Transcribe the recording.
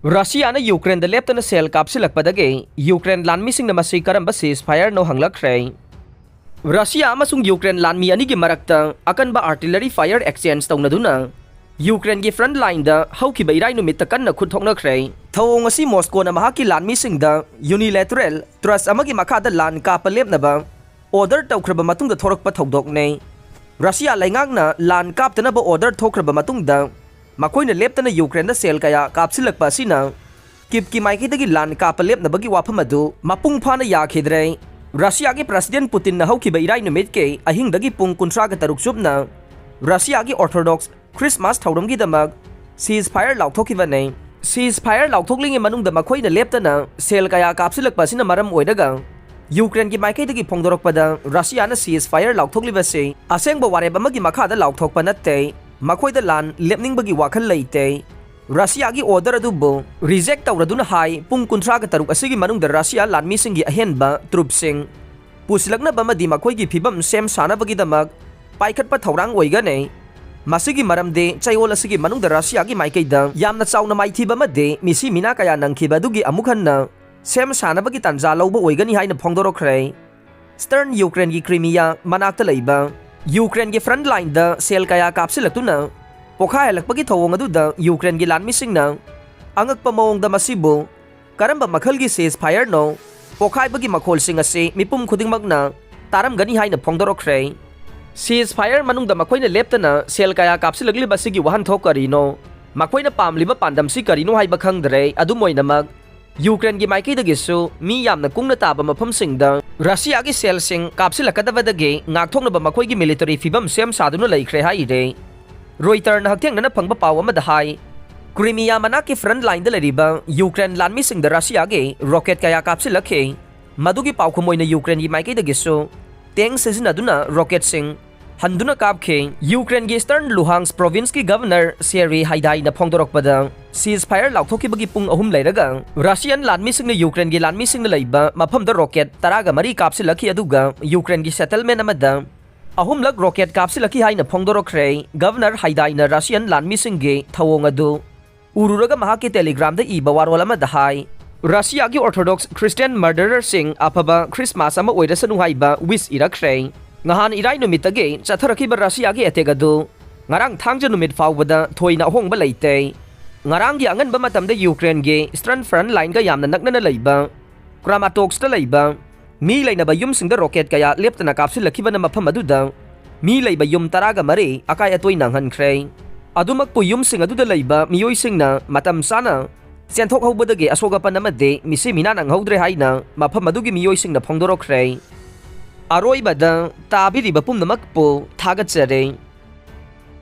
Russia na Ukraine da leptana sel Kapsillakpadagi Ukraine Lanmisingna Masi Karamba Ceasefire no hanglakre. Russia amasung Ukraine lanmi anigi marakta akan ba artillery fire exchange tawnaduna Ukraine gi front line da haukiba irai numit takan na khuthoknakre. Thawong asi Moscow na mahaki Lanmisingda unilateral trust amagi makada lan kapallepnaba order tawkraba matungda thorokpa thodokne. Russia laingakna lan kaptanaba order thokraba matungda makoina leptana Ukraine da sel kaya kapsillakpa sina kipki maikidagi lan kapallepnabagi wafam adu mapung phana yakhidre. Russia gi President Putin na haukiba irai numit ke ahingdagi pung 30 subna Russia gi Orthodox Christmas thauramgi damag ceasefire lauthokibane. Ceasefire lauthoklingi manungda makoina leptana sel kaya kapsillakpa sina maram oidaga Ukraine gi maikaidagi phongdorokpada Russia na ceasefire lauthoklibase asengba wareba magi makhada lauthokpa natte makoida lan lepningbagi wakhal leite. Russia gi order adubo reject tawraduna hai pung 30 asigi manungda Russia Lanmisinggi ahenba trupsing pusilakna bamadi makoigi phibam sem sanabagi damag paikhatpa thaurang oigane. Masigi maramde chayol asigi manungda Russia gi maikaida yamna chawna maithiba made misi mina kaya nangkhiba dugi amukhanna sem sanabagi tanja lawba oigani haina phongdorokre. Stern Ukraine gi Crimea manakta leiba Ukraine gi front line da sel kaya kapsillaktuna pokhai lakpagi thawong aduda Ukraine gi Lanmisingna angakpa mawongda masibo karamba makhal gi ceasefire no pokhai bagi makholsing ase mipum khudingmakna taramgani haina phongdorokre. Ceasefire manungda makoina leptana sel kaya kapsillakli basigi wahan thokarino makoina pamliba pandamsi karino haiba khangdre adumoinamag Ukraine gi maikaidagisu mi yamna kungna taba mafamsingda Russia gi selsing kapsillakadabadagi ngakthoknaba makoigi military fibam sem saduna laikhre haire. Reuters na hagthengnana phangba paw amada hai Crimea manaki front line da leriba Ukraine Lanmisingda Russia gi rocket kaya kapsillakhe madugi pawkhumoina Ukraine gi maikaidagisu tank sizinaduna rocket sing handuna kapkhe. Ukraine gi Eastern Luhansk province ki governor Serhiy Haidai na phongdorokpada ceasefire lauthokibagi pung ahum leiraga Russian Lanmisingna Ukraine gi Lanmisingna leiba maphamda rocket taraga mari kapsillakhi aduga Ukraine gi settlement amada ahumlak rocket kapsillakhi haina phongdorokre. Governor Haidai na Russian Lanmisinggi thawong adu ururaga mahaki telegram da iba warol amada hai Russia gi Orthodox Christian murderer sing apaba Christmas ama oirasanu haiba wish irakre. Ngahan irai numitagi chatharakiba Russia gi ategadu ngarang thangja numit fawbada thoina hongba leite. Ngarang gi angan ba matamda Ukraine gi eastern front line ga yamna naknana leiba Kramatorsk ta leiba mi leina ba yum singda rocket kaya leptana kapsillakiba na mafam aduda mi leiba yum taraga mari akai atoi nanghankhre. Adumak pu yum sing aduda leiba miyoi singna matam sana senthok hobadagi asogapan amade misi mina nanghodre haina mafam adugi miyoi singna phongdorokre. Aroibada tabiriba pumnamak po thagatsare.